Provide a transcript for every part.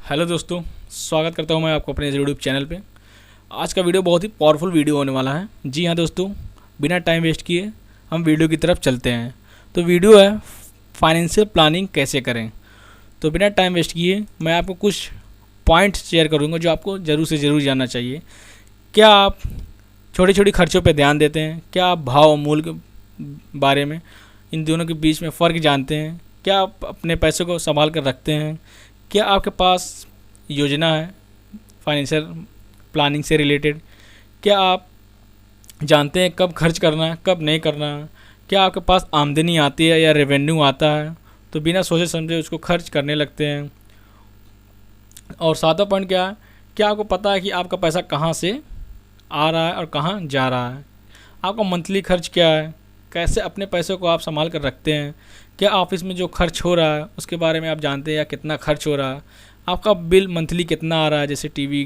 Hello दोस्तों, स्वागत करता हूं मैं आपको अपने यूट्यूब चैनल पे। आज का वीडियो बहुत ही पावरफुल वीडियो होने वाला है। जी हाँ दोस्तों, बिना टाइम वेस्ट किए हम वीडियो की तरफ चलते हैं। तो वीडियो है फाइनेंशियल प्लानिंग कैसे करें। तो बिना टाइम वेस्ट किए मैं आपको कुछ पॉइंट्स शेयर करूँगा जो आपको ज़रूर से ज़रूर जानना चाहिए। क्या आप छोटी छोटी खर्चों पर ध्यान देते हैं? क्या आप भाव और मूल्य के बारे में, इन दोनों के बीच में फ़र्क जानते हैं? क्या आप अपने पैसों को संभाल कर रखते हैं? क्या आपके पास योजना है फाइनेंशियल प्लानिंग से रिलेटेड? क्या आप जानते हैं कब खर्च करना है, कब नहीं करना है? क्या आपके पास आमदनी आती है या रेवेन्यू आता है तो बिना सोचे समझे उसको खर्च करने लगते हैं? और सातवां पॉइंट क्या है, क्या आपको पता है कि आपका पैसा कहाँ से आ रहा है और कहाँ जा रहा है? आपका मंथली खर्च क्या है? कैसे अपने पैसों को आप संभाल कर रखते हैं? क्या ऑफिस में जो खर्च हो रहा है उसके बारे में आप जानते हैं या कितना खर्च हो रहा है? आपका बिल मंथली कितना आ रहा है, जैसे टीवी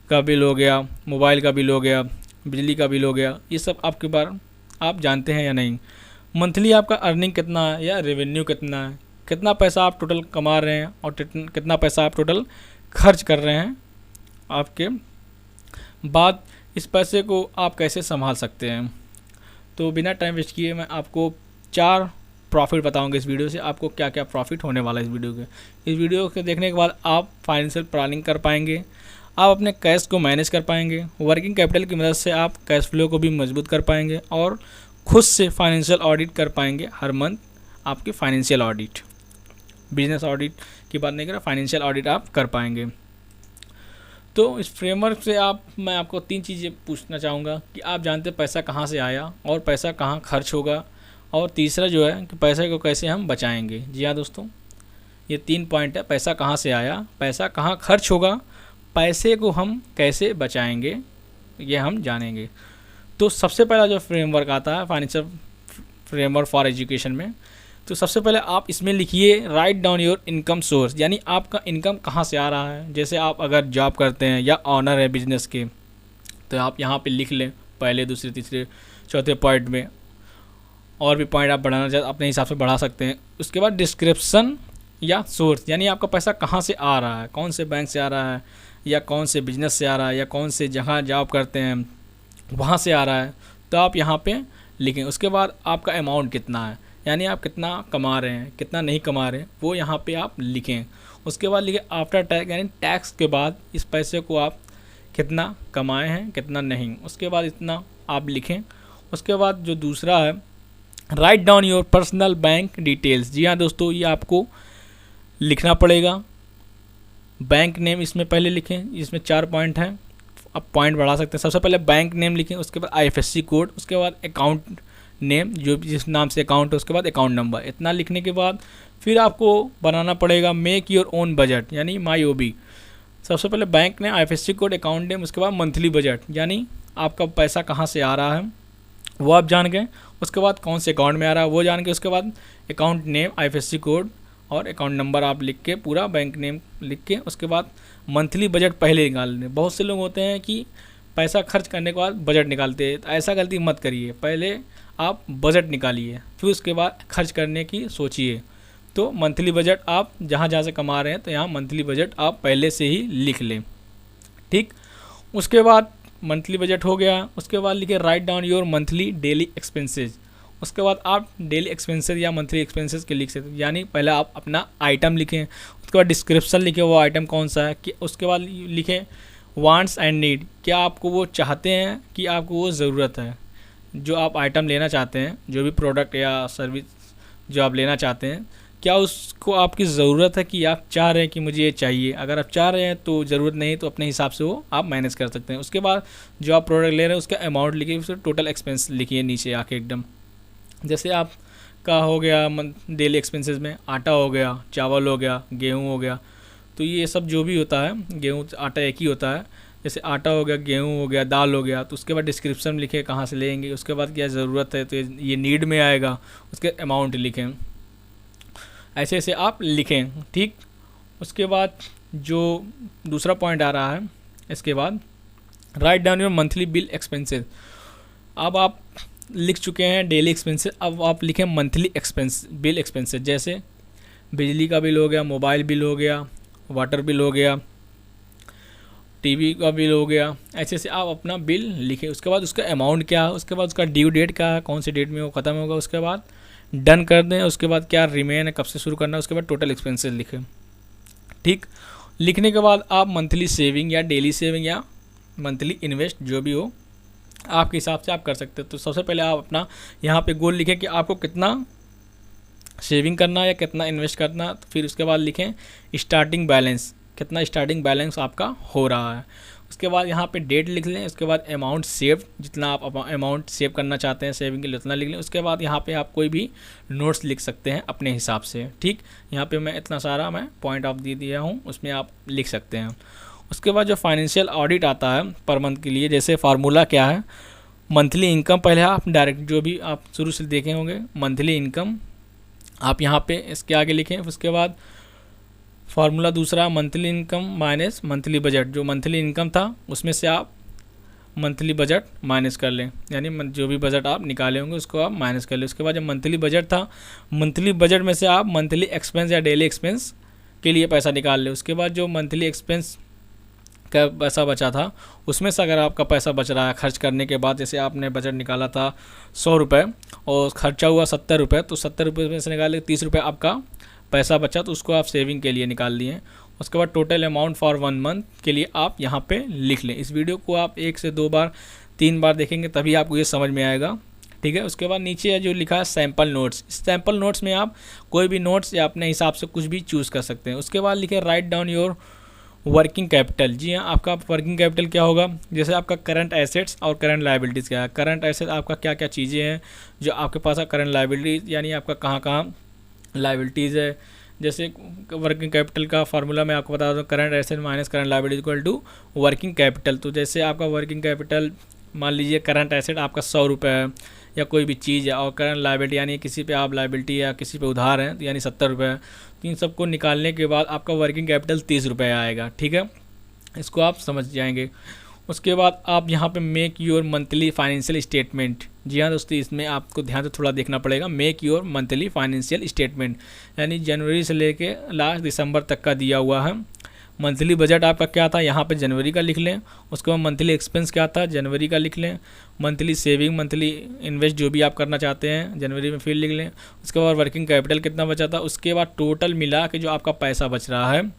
का बिल हो गया, मोबाइल का बिल हो गया, बिजली का बिल हो गया, ये सब आपके बारे आप जानते हैं या नहीं? मंथली आपका अर्निंग कितना है या रेवेन्यू कितना है? कितना पैसा आप टोटल कमा रहे हैं और कितना पैसा आप टोटल खर्च कर रहे हैं? आपके बाद इस पैसे को आप कैसे संभाल सकते हैं? तो बिना टाइम वेस्ट किए मैं आपको 4 प्रॉफिट बताऊंगा इस वीडियो से। आपको क्या क्या प्रॉफिट होने वाला है इस वीडियो के देखने के बाद आप फाइनेंशियल प्लानिंग कर पाएंगे, आप अपने कैश को मैनेज कर पाएंगे, वर्किंग कैपिटल की मदद से आप कैश फ्लो को भी मजबूत कर पाएंगे और खुद से फाइनेंशियल ऑडिट कर पाएंगे हर मंथ। आपकी फाइनेंशियल ऑडिट, बिजनेस ऑडिट की बात नहीं कर रहा, फाइनेंशियल ऑडिट आप कर पाएंगे। तो इस फ्रेमवर्क से मैं आपको 3 चीज़ें पूछना चाहूँगा कि आप जानते हैं पैसा कहाँ से आया और पैसा कहाँ खर्च होगा, और तीसरा जो है कि पैसे को कैसे हम बचाएंगे। जी हाँ दोस्तों, ये 3 पॉइंट है। पैसा कहाँ से आया, पैसा कहाँ खर्च होगा, पैसे को हम कैसे बचाएंगे, ये हम जानेंगे। तो सबसे पहला जो फ्रेमवर्क आता है फाइनेंशियल फ्रेमवर्क फॉर एजुकेशन में, तो सबसे पहले आप इसमें लिखिए right down your income source, यानी आपका इनकम कहाँ से आ रहा है। जैसे आप अगर जॉब करते हैं या ऑनर है बिजनेस के, तो आप यहाँ पे लिख लें पहले, दूसरे, तीसरे, चौथे पॉइंट में। और भी पॉइंट आप बढ़ाना चाहते अपने हिसाब से बढ़ा सकते हैं। उसके बाद डिस्क्रिप्शन या सोर्स, यानी आपका पैसा कहाँ से आ रहा है, कौन से बैंक से आ रहा है या कौन से बिजनेस से आ रहा है या कौन से जगह जॉब करते हैं वहाँ से आ रहा है, तो आप यहाँ पे लिखें। उसके बाद आपका अमाउंट कितना है, यानी आप कितना कमा रहे हैं, कितना नहीं कमा रहे हैं, वो यहाँ पे आप लिखें। उसके बाद लिखें आफ्टर टैक्स, यानी टैक्स के बाद इस पैसे को आप कितना कमाए हैं, कितना नहीं, उसके बाद इतना आप लिखें। उसके बाद जो दूसरा है write down your personal bank details. जी हाँ दोस्तों, ये आपको लिखना पड़ेगा। बैंक नेम इसमें पहले लिखें, इसमें 4 पॉइंट हैं, आप पॉइंट बढ़ा सकते हैं। सबसे पहले बैंक नेम लिखें, उसके बाद आईएफएससी कोड, उसके बाद अकाउंट नेम जो जिस नाम से अकाउंट है, उसके बाद अकाउंट नंबर। इतना लिखने के बाद फिर आपको बनाना पड़ेगा मेक योर ओन बजट, यानी माई ओबी। सबसे पहले bank name, IFSC code, account name, उसके बाद मंथली बजट, यानी आपका पैसा कहाँ से आ रहा है वो आप जान गए। उसके बाद कौन से अकाउंट में आ रहा है वो जान के, उसके बाद अकाउंट नेम, आईएफएससी कोड और अकाउंट नंबर आप लिख के, पूरा बैंक नेम लिख के, उसके बाद मंथली बजट पहले निकाल लें। बहुत से लोग होते हैं कि पैसा खर्च करने के बाद बजट निकालते हैं, तो ऐसा गलती मत करिए। पहले आप बजट निकालिए, फिर उसके बाद खर्च करने की सोचिए। तो मंथली बजट आप जहाँ जहाँ से कमा रहे हैं तो यहाँ मंथली बजट आप पहले से ही लिख लें, ठीक। उसके बाद मंथली बजट हो गया। उसके बाद लिखिए right down your monthly daily expenses. उसके बाद आप डेली एक्सपेंसेस या मंथली एक्सपेंसेस के लिख सकते हैं, यानी पहले आप अपना आइटम लिखें, उसके बाद डिस्क्रिप्शन लिखें वो आइटम कौन सा है, कि उसके बाद लिखें वांट्स एंड नीड, क्या आपको वो चाहते हैं कि आपको वो ज़रूरत है। जो आप आइटम लेना चाहते हैं, जो भी प्रोडक्ट या सर्विस जो आप लेना चाहते हैं, क्या उसको आपकी ज़रूरत है कि आप चाह रहे हैं कि मुझे ये चाहिए। अगर आप चाह रहे हैं तो ज़रूरत नहीं, तो अपने हिसाब से वो आप मैनेज कर सकते हैं। उसके बाद जो आप प्रोडक्ट ले रहे हैं उसका अमाउंट लिखिए, उसका टोटल एक्सपेंस लिखिए नीचे आके एकदम। जैसे आपका हो गया डेली एक्सपेंसेस में आटा हो गया, चावल हो गया, गेहूँ हो गया, तो ये सब जो भी होता है, गेहूँ आटा एक ही होता है। जैसे आटा हो गया, गेहूँ हो गया, दाल हो गया, तो उसके बाद डिस्क्रिप्शन लिखे कहाँ से लेंगे, उसके बाद क्या ज़रूरत है तो ये नीड में आएगा, उसके अमाउंट लिखें। ऐसे ऐसे आप लिखें, ठीक। उसके बाद जो दूसरा पॉइंट आ रहा है, इसके बाद right down your monthly bill expenses. अब आप लिख चुके हैं डेली एक्सपेंसेस, अब आप लिखें मंथली बिल एक्सपेंसेस। जैसे बिजली का बिल हो गया, मोबाइल बिल हो गया, वाटर बिल हो गया, टीवी का बिल हो गया, ऐसे ऐसे आप अपना बिल लिखें। उसके बाद उसका अमाउंट क्या है, उसके बाद उसका ड्यू डेट क्या है, कौन सी डेट में वो ख़त्म होगा, उसके बाद डन कर दें। उसके बाद क्या रिमेन है, कब से शुरू करना है, उसके बाद टोटल एक्सपेंसेस लिखें। ठीक, लिखने के बाद आप मंथली सेविंग या डेली सेविंग या मंथली इन्वेस्ट जो भी हो आपके हिसाब से आप कर सकते हो। तो सबसे पहले आप अपना यहाँ पे गोल लिखें कि आपको कितना सेविंग करना है या कितना इन्वेस्ट करना है। तो फिर उसके बाद लिखें स्टार्टिंग बैलेंस, कितना स्टार्टिंग बैलेंस आपका हो रहा है। उसके बाद यहाँ पे डेट लिख लें। उसके बाद अमाउंट सेव, जितना आप अमाउंट सेव करना चाहते हैं सेविंग के लिए उतना लिख लें। उसके बाद यहाँ पे आप कोई भी नोट्स लिख सकते हैं अपने हिसाब से। ठीक, यहाँ पे मैं इतना सारा मैं पॉइंट ऑफ दे दिया हूँ, उसमें आप लिख सकते हैं। उसके बाद जो फाइनेंशियल ऑडिट आता है पर मंथ के लिए, जैसे फार्मूला क्या है, मंथली इनकम पहले आप डायरेक्ट जो भी आप शुरू से देखे होंगे मंथली इनकम आप यहाँ पे इसके आगे लिखें। उसके बाद फार्मूला दूसरा monthly income minus monthly budget, जो मंथली इनकम था उसमें से आप मंथली बजट माइनस कर लें, यानी जो भी बजट आप निकाले होंगे उसको आप माइनस कर लें। उसके बाद जब मंथली बजट था, मंथली बजट में से आप मंथली एक्सपेंस या डेली एक्सपेंस के लिए पैसा निकाल लें। उसके बाद जो मंथली एक्सपेंस का पैसा बचा था उसमें से अगर आपका पैसा बच रहा है खर्च करने के बाद, जैसे आपने बजट निकाला था 100 रुपये और खर्चा हुआ 70 रुपये, तो 70 रुपये में से निकाले 30 रुपये आपका पैसा बचा, तो उसको आप सेविंग के लिए निकाल लिए। उसके बाद टोटल अमाउंट फॉर 1 मंथ के लिए आप यहाँ पे लिख लें। इस वीडियो को आप 1 से 2 बार 3 बार देखेंगे तभी आपको ये समझ में आएगा। ठीक है, उसके बाद नीचे जो लिखा है सैम्पल नोट्स, इस सैम्पल नोट्स में आप कोई भी नोट्स या अपने हिसाब से कुछ भी चूज़ कर सकते हैं। उसके बाद लिखे write down your working capital. जी हाँ, आपका वर्किंग कैपिटल क्या होगा, जैसे आपका करंट एसेट्स और करंट लायबिलिटीज़ क्या है। करंट एसेट आपका क्या क्या चीज़ें हैं जो आपके पास है, करंट लायबिलिटीज़ यानी आपका कहाँ कहाँ लायबिलिटीज़ है। जैसे वर्किंग कैपिटल का फार्मूला मैं आपको बता दूँ, current asset minus current liability equal to working capital. तो जैसे आपका वर्किंग कैपिटल मान लीजिए करंट एसेट आपका 100 रुपये है या कोई भी चीज़ है, और करंट लायबिलिटी यानी किसी पे आप लायबिलिटी या किसी पे उधार है तो यानी 70 रुपये है। तो इन सबको निकालने के बाद आपका वर्किंग कैपिटल 30 रुपये आएगा। ठीक है, इसको आप समझ जाएंगे। उसके बाद आप यहाँ पे make your monthly financial statement. जी हाँ दोस्तों, इसमें आपको ध्यान से थोड़ा देखना पड़ेगा। Make your monthly financial statement यानी जनवरी से लेके लास्ट दिसंबर तक का दिया हुआ है। मंथली बजट आपका क्या था, यहाँ पे जनवरी का लिख लें। उसके बाद मंथली एक्सपेंस क्या था, जनवरी का लिख लें। मंथली सेविंग, मंथली इन्वेस्ट जो भी आप करना चाहते हैं जनवरी में फिर लिख लें। उसके बाद वर्किंग कैपिटल कितना बचा था, उसके बाद टोटल मिला के जो आपका पैसा बच रहा है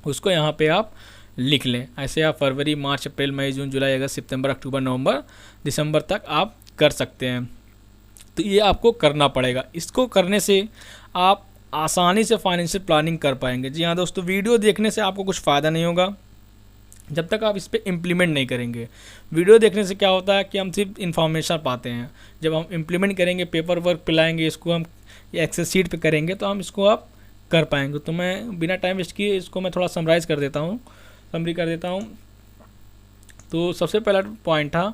उसको यहाँ पे आप लिख लें। ऐसे आप फरवरी, मार्च, अप्रैल, मई, जून, जुलाई, अगस्त, सितंबर, अक्टूबर, नवंबर, दिसंबर तक आप कर सकते हैं। तो ये आपको करना पड़ेगा। इसको करने से आप आसानी से फाइनेंशियल प्लानिंग कर पाएंगे। जी हाँ दोस्तों, वीडियो देखने से आपको कुछ फ़ायदा नहीं होगा जब तक आप इस पर इम्प्लीमेंट नहीं करेंगे। वीडियो देखने से क्या होता है कि हम सिर्फ इन्फॉर्मेशन पाते हैं, जब हम इम्प्लीमेंट करेंगे, पेपर वर्क पे लाएंगे, इसको हम एक्सेल शीट पे करेंगे तो हम इसको आप कर पाएंगे। तो मैं बिना टाइम वेस्ट किए इसको मैं थोड़ा समराइज़ कर देता हूँ, समरी कर देता हूँ। तो सबसे पहला पॉइंट था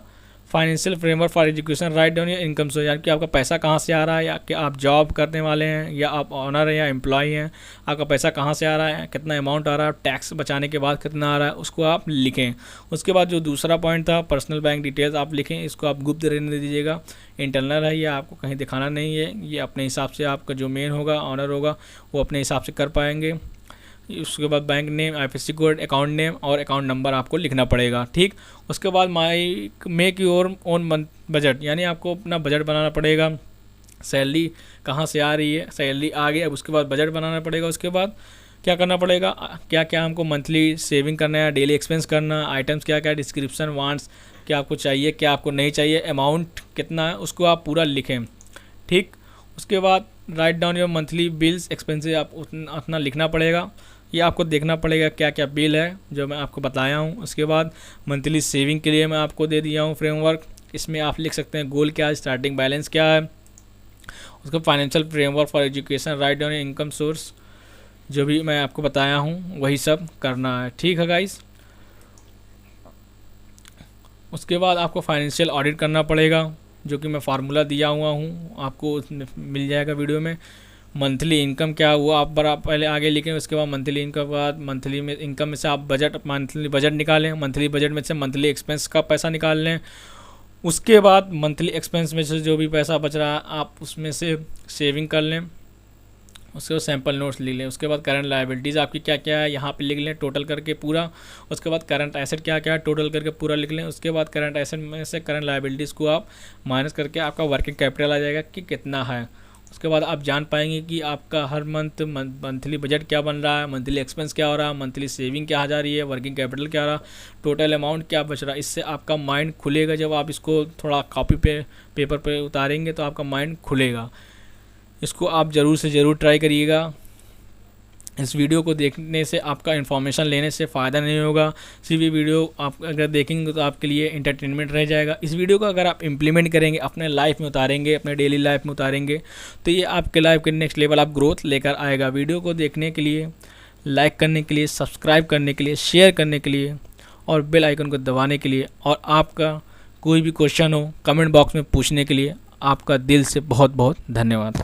financial framework for education, right down your income source, यानी कि आपका पैसा कहाँ से आ रहा है, या कि आप जॉब करने वाले हैं या आप ऑनर हैं या एम्प्लॉय हैं, आपका पैसा कहाँ से आ रहा है, कितना अमाउंट आ रहा है, टैक्स बचाने के बाद कितना आ रहा है, उसको आप लिखें। उसके बाद जो दूसरा पॉइंट था पर्सनल बैंक डिटेल्स आप लिखें। इसको आप गुप्त रहने दीजिएगा, इंटरनल है, या आपको कहीं दिखाना नहीं है। ये अपने हिसाब से आपका जो मेन होगा, ऑनर होगा, वो अपने हिसाब से कर पाएंगे। उसके बाद bank name, IFSC code, account name और अकाउंट नंबर आपको लिखना पड़ेगा। ठीक, उसके बाद make your own month budget, यानी आपको अपना बजट बनाना पड़ेगा। सैलरी कहाँ से आ रही है, सैलरी आ गई, अब उसके बाद बजट बनाना पड़ेगा। उसके बाद क्या करना पड़ेगा, क्या क्या हमको मंथली सेविंग करना है, डेली एक्सपेंस करना, आइटम्स क्या क्या, डिस्क्रिप्शन, वांट्स क्या आपको चाहिए, क्या आपको नहीं चाहिए, अमाउंट कितना है, उसको आप पूरा लिखें। ठीक, उसके बाद right down your monthly bills expenses, आप उतना लिखना पड़ेगा। ये आपको देखना पड़ेगा क्या क्या बिल है जो मैं आपको बताया हूँ। उसके बाद मंथली सेविंग के लिए मैं आपको दे दिया हूँ फ्रेमवर्क, इसमें आप लिख सकते हैं गोल क्या है, स्टार्टिंग बैलेंस क्या है। उसका financial framework for education, write down income source, जो भी मैं आपको बताया हूँ वही सब करना है। ठीक है गाइस, उसके बाद आपको फाइनेंशियल ऑडिट करना पड़ेगा, जो कि मैं फार्मूला दिया हुआ हूँ, आपको उसमें मिल जाएगा वीडियो में। मंथली इनकम क्या हुआ आप पहले आगे लिखें। उसके बाद मंथली इनकम के बाद मंथली में इनकम में से आप मंथली बजट निकालें। मंथली बजट में से मंथली एक्सपेंस का पैसा निकाल लें। उसके बाद मंथली एक्सपेंस में से जो भी पैसा बच रहा है आप उसमें से सेविंग कर लें। उसके बाद सैम्पल नोट्स लिख लें। उसके बाद करंट लायबिलिटीज़ आपकी क्या क्या है यहाँ पे लिख लें टोटल करके पूरा। उसके बाद करंट एसेट क्या क्या है टोटल करके पूरा लिख लें। उसके बाद करंट एसेट में से करंट लायबिलिटीज़ को आप माइनस करके आपका वर्किंग कैपिटल आ जाएगा कि कितना है। उसके बाद आप जान पाएंगे कि आपका हर मंथली बजट क्या बन रहा है, मंथली एक्सपेंस क्या हो रहा है, मंथली सेविंग क्या जा रही है, वर्किंग कैपिटल क्या रहा, टोटल अमाउंट क्या बच रहा है। इससे आपका माइंड खुलेगा। जब आप इसको थोड़ा कॉपी पे पेपर पे उतारेंगे तो आपका माइंड खुलेगा। इसको आप ज़रूर से ज़रूर ट्राई करिएगा। इस वीडियो को देखने से आपका इन्फॉर्मेशन लेने से फ़ायदा नहीं होगा। सिर्फ ये वीडियो आप अगर देखेंगे तो आपके लिए इंटरटेनमेंट रह जाएगा। इस वीडियो को अगर आप इम्प्लीमेंट करेंगे, अपने लाइफ में उतारेंगे, अपने डेली लाइफ में उतारेंगे, तो ये आपके लाइफ के नेक्स्ट लेवल आप ग्रोथ लेकर आएगा। वीडियो को देखने के लिए, लाइक करने के लिए, सब्सक्राइब करने के लिए, शेयर करने के लिए और बेल आइकन को दबाने के लिए, और आपका कोई भी क्वेश्चन हो कमेंट बॉक्स में पूछने के लिए आपका दिल से बहुत बहुत धन्यवाद।